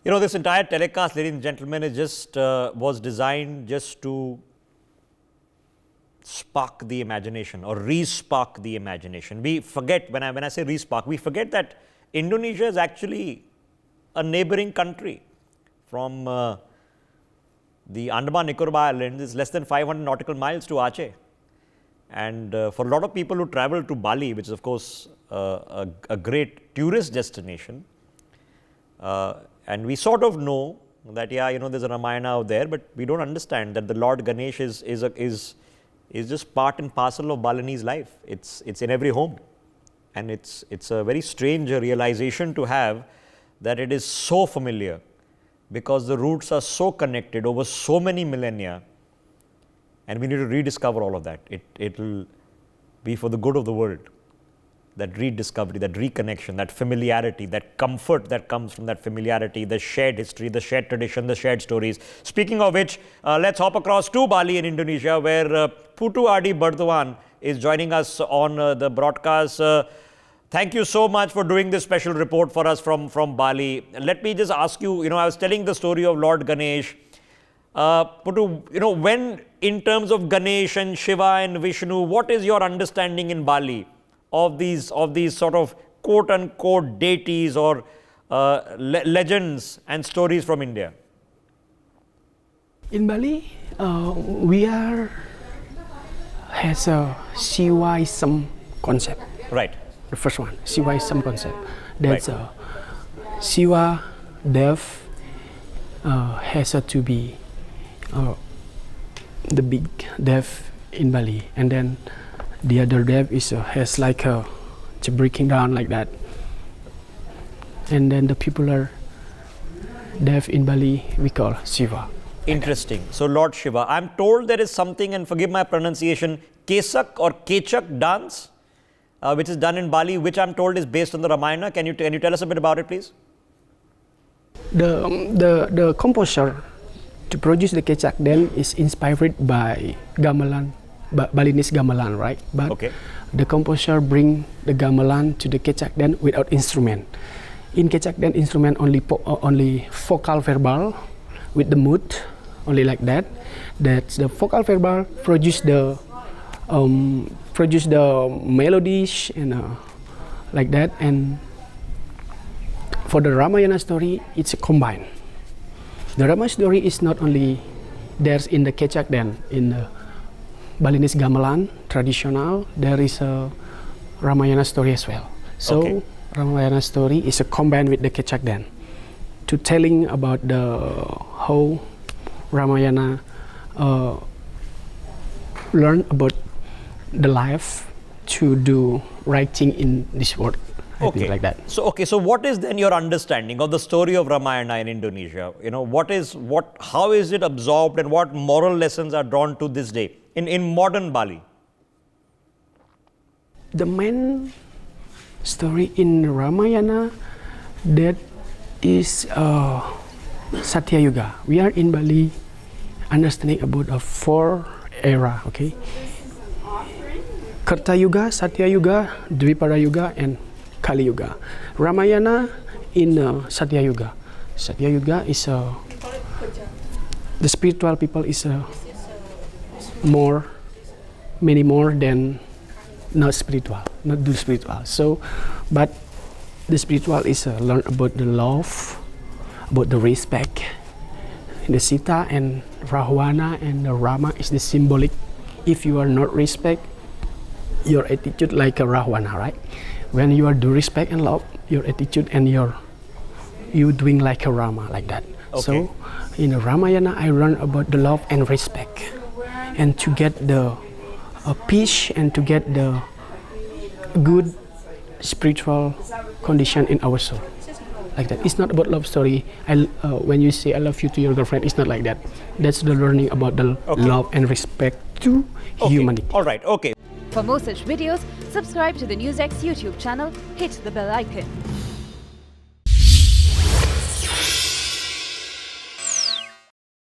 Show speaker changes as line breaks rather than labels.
You know, this entire telecast, ladies and gentlemen, is just was designed just to spark the imagination or re-spark the imagination. We forget, when I say re-spark, we forget that Indonesia is actually a neighboring country from the Andaman Nicobar Islands. It's less than 500 nautical miles to Aceh. And for a lot of people who travel to Bali, which is of course a great tourist destination, and we sort of know that, yeah, you know, there's a Ramayana out there, but we don't understand that the Lord Ganesh is just part and parcel of Balinese life. It's in every home. And it's a very strange realization to have that it is so familiar, because the roots are so connected over so many millennia, and we need to rediscover all of that. It will be for the good of the world. That rediscovery, that reconnection, that familiarity, that comfort that comes from that familiarity, the shared history, the shared tradition, the shared stories. Speaking of which, let's hop across to Bali in Indonesia, where Putu Adi Bardhawan is joining us on the broadcast. Thank you so much for doing this special report for us from Bali. Let me just ask you, I was telling the story of Lord Ganesh. Putu, when in terms of Ganesh and Shiva and Vishnu, what is your understanding in Bali of these sort of quote-unquote deities or legends and stories from India?
In Bali, we has a Shivaism concept.
Right.
The first one, Shivaism concept. That's right. Shiva, Dev, has to be the big Dev in Bali, and then the other Dev has like a breaking down like that, and then the popular Dev in Bali we call Shiva.
Interesting. So Lord Shiva, I'm told there is something, and forgive my pronunciation, Kesak or Kechak dance, which is done in Bali, which I'm told is based on the Ramayana. Can you tell us a bit about it, please?
The composer to produce the Kechak dance is inspired by gamelan. Balinese gamelan, right? But okay, the composer bring the gamelan to the Kechak dance without instrument. In Kechak dance, instrument only vocal verbal with the mood, only like that. That's the vocal verbal produce the melodies and like that. And for the Ramayana story, it's a combine. The Ramayana story is not only there's in the Kechak dance, in the Balinese gamelan traditional, there is a Ramayana story as well. So okay, Ramayana story is a combined with the Kechak dance to telling about the how Ramayana learn about the life to do writing in this world.
Okay,
like that.
So what is then your understanding of the story of Ramayana in Indonesia? How is it absorbed, and what moral lessons are drawn to this day in modern Bali?
The main story in Ramayana, that is Satya Yuga. We are in Bali understanding about a 4 era, okay? Karta Yuga, Satya Yuga, Dvipada Yuga, and Kali Yuga. Ramayana in Satya Yuga. Satya Yuga is the spiritual people is many more than not do spiritual. So, but the spiritual is learn about the love, about the respect. The Sita and Rahwana and the Rama is the symbolic. If you are not respect, your attitude like a Rahwana, right? When you are do respect and love, your attitude and you doing like a Rama, like that. Okay. So in Ramayana, I learn about the love and respect, and to get the peace and to get the good spiritual condition in our soul, like that. It's not about love story. When you say I love you to your girlfriend, it's not like that. That's the learning about the love and respect to humanity.
All right. Okay.
For more such videos, subscribe to the NewsX YouTube channel, hit the bell icon.